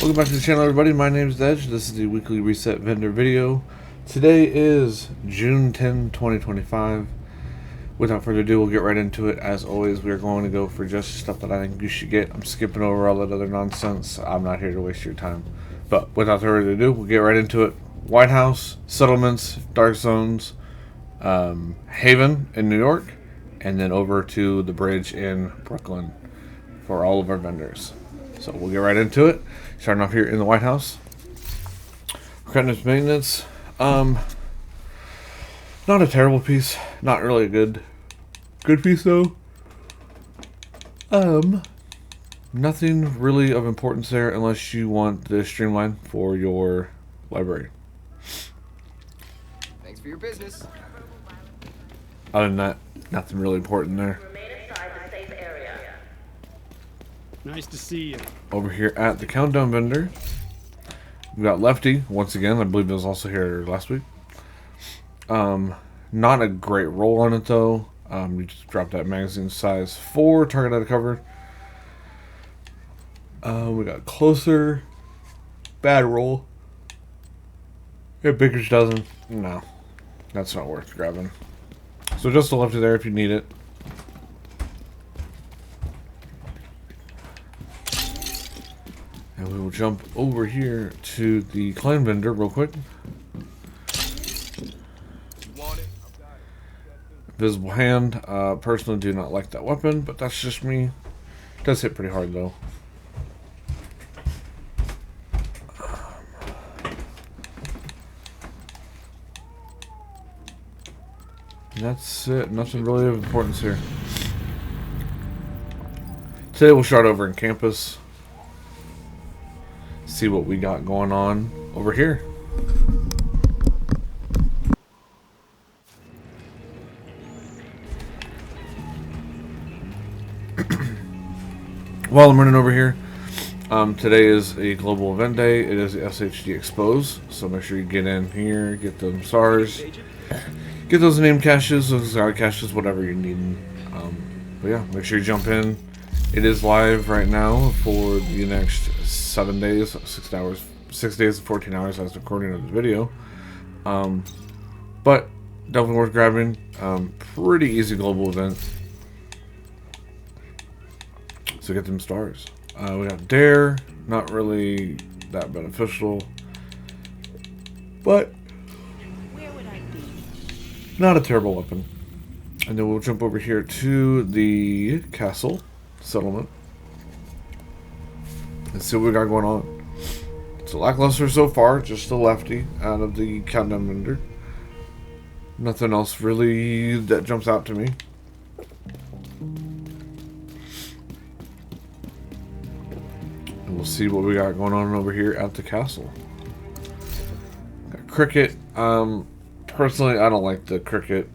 Welcome back to the channel, everybody. My name is Edge. This is the weekly reset vendor video. Today is June 10, 2025. Without further ado, we'll get right into it. As always, we are going to go for just stuff that I think you should get. I'm skipping over all that other nonsense. I'm not here to waste your time. But without further ado, we'll get right into it. White House, Settlements, Dark Zones, Haven in New York, and then over to the bridge in Brooklyn for all of our vendors. So we'll get right into it. Starting off here in the White House. Preventive maintenance. Not a terrible piece. Not really a good piece though. Nothing really of importance there unless you want the streamline for your library. Thanks for your business. Other than that, nothing really important there. Nice to see you. Over here at the countdown vendor, we got Lefty once again. I believe it was also here last week. Not a great roll on it though. You just dropped that magazine size 4 target out of cover. We got Closer, bad roll. Yeah, Baker's dozen. No, that's not worth grabbing. So just a Lefty there if you need it. And we will jump over here to the clan vendor real quick. Visible hand. Personally do not like that weapon, but that's just me. It does hit pretty hard though. And that's it. Nothing really of importance here. Today we'll start over in campus. See what we got going on over here. While I'm running over here, today is a global event day. It is the SHD Expose, so make sure you get in here, get them stars, get those name caches, those exotic caches, whatever you need. But yeah, make sure you jump in. It is live right now for the next 7 days, 6 hours, 6 days and 14 hours as recording of the video. But definitely worth grabbing. Pretty easy global event. So get them stars. We got Dare, not really that beneficial, but not a terrible weapon. And then we'll jump over here to the castle settlement and see what we got going on. It's lackluster so far, just a Lefty out of the countdown vendor. Nothing else really that jumps out to me. And we'll see what we got going on over here at the castle. Got Cricket. Personally, I don't like the Cricket.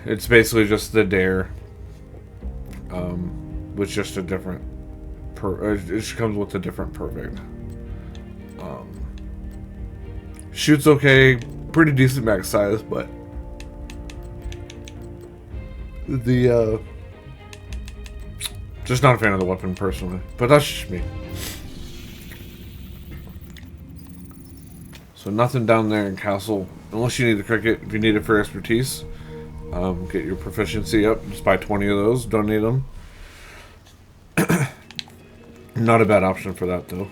It's basically just the Dare. With just a different it just comes with a different perfect. Shoots okay, pretty decent max size, but the just not a fan of the weapon personally, but that's just me. So nothing down there in castle unless you need the Cricket. If you need it for expertise, get your proficiency up, just buy 20 of those, donate them. Not a bad option for that though.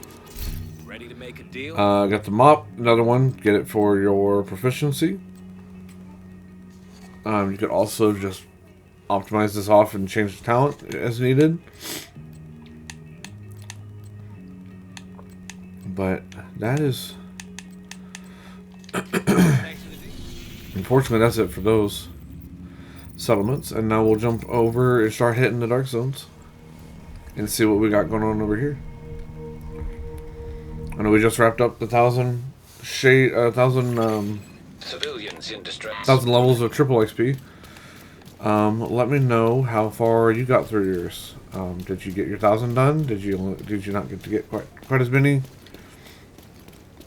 Ready to make a deal? Got the mop, another one. Get it for your proficiency. You could also just optimize this off and change the talent as needed. But that is unfortunately that's it for those settlements. And now we'll jump over and start hitting the dark zones and see what we got going on over here. I know we just wrapped up the 1,000 civilians in distress. 1,000 levels of triple XP. Let me know how far you got through yours. Did you get your 1,000 done? Did you not get to get quite as many?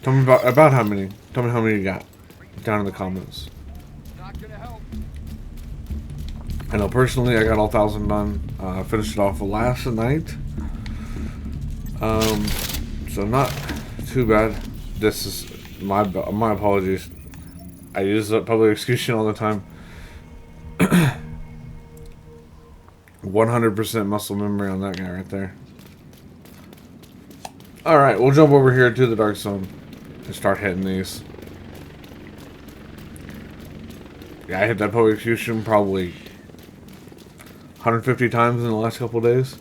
Tell me about how many. Tell me how many you got down in the comments. Not gonna help. I know personally I got all 1,000 done. Finished it off last night. So not too bad. This is my apologies. I use public execution all the time. 100% muscle memory on that guy right there. Alright, we'll jump over here to the dark zone and start hitting these. Yeah, I hit that public execution probably 150 times in the last couple days.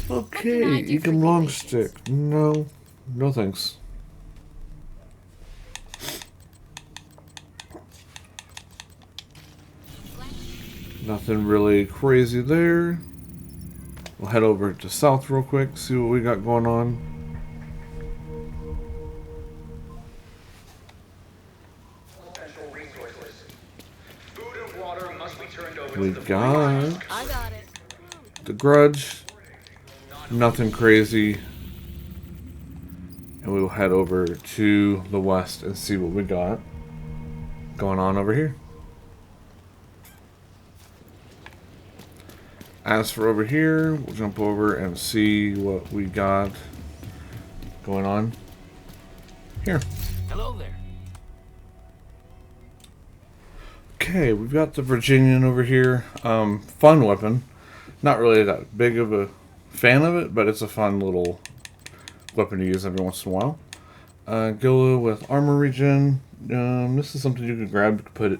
Okay, Ecom long stick. No, no thanks. Nothing really crazy there. We'll head over to south real quick, see what we got going on. We got the Grudge. Nothing crazy. And we will head over to the west and see what we got going on over here. As for over here, we'll jump over and see what we got going on here. Hello there. Okay, we've got the Virginian over here. Fun weapon. Not really that big of a fan of it, but it's a fun little weapon to use every once in a while. Gilla with armor regen. This is something you can grab. You can put it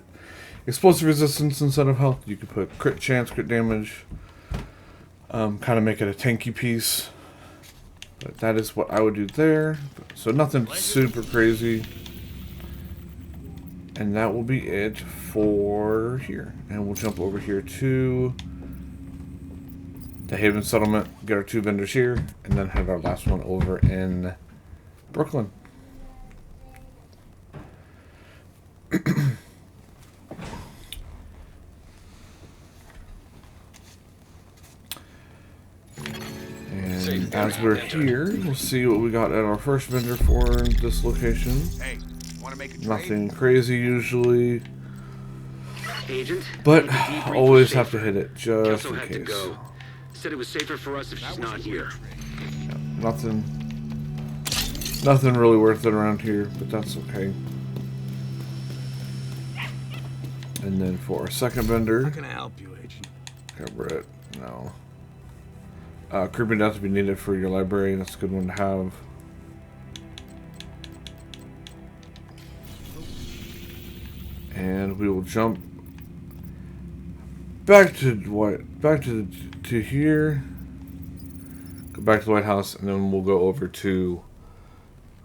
explosive resistance instead of health. You could put crit chance, crit damage. Kind of make it a tanky piece. But that is what I would do there. So nothing super crazy. And that will be it for here. And we'll jump over here to the Haven Settlement, get our 2 vendors here, and then have our last one over in Brooklyn. And as we're here, we'll see what we got at our first vendor for this location. Hey, want to make a trade? Nothing crazy usually, Agent, but always have to hit it just Kelso in had to case. go. Said it was safer for us if she's not here. Nothing really worth it around here, but that's okay. And then for our second vendor, How can I help you, Agent? cover it. No. Creeping Death if you need it for your library. That's a good one to have. And we will jump back to what? Back to here. Go back to the White House, and then we'll go over to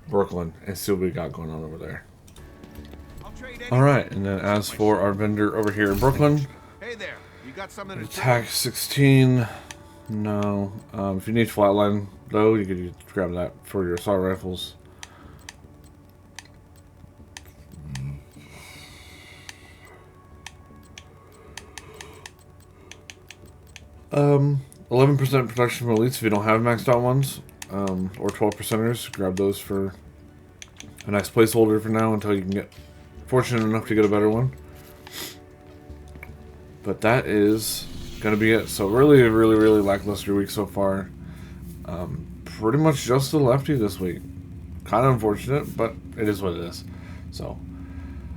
Brooklyn and see what we got going on over there. Alright, and then as for our vendor over here in Brooklyn, Hey there. You got something to attack 16. No. If you need flatline, though, you could grab that for your assault rifles. 11% protection from elites if you don't have maxed out ones, or 12%ers. Grab those for a nice placeholder for now until you can get fortunate enough to get a better one. But that is gonna be it. So really lackluster week so far. Pretty much just the Lefty this week. Kind of unfortunate, but it is what it is. So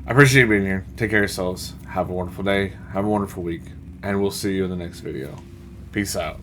I appreciate you being here. Take care of yourselves. Have a wonderful day. Have a wonderful week. And we'll see you in the next video. Peace out.